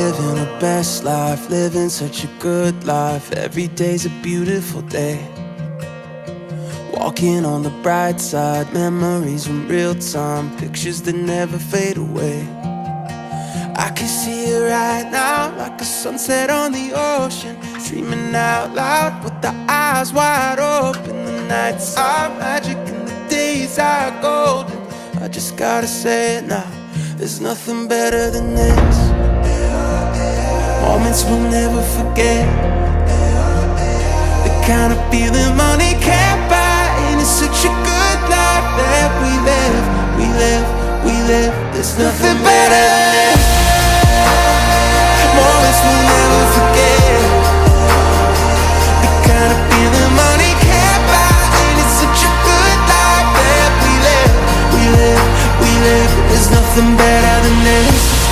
living our best life, living such a good life. Every day's a beautiful day. Walking on the bright side, memories from real time, pictures that never fade away. I can see it right now, like a sunset on the ocean, dreaming out loud with the eyes wide open. The nights are magic and the days are golden. I just gotta say it now, there's nothing better than this. Moments we'll never forget, the kind of feeling money can't buy. And it's such a good life that we live, we live, we live. There's nothing better than this. Moments we'll never forget, the kind of feeling money can't buy. And it's such a good life that we live, we live, we live. There's nothing better than this.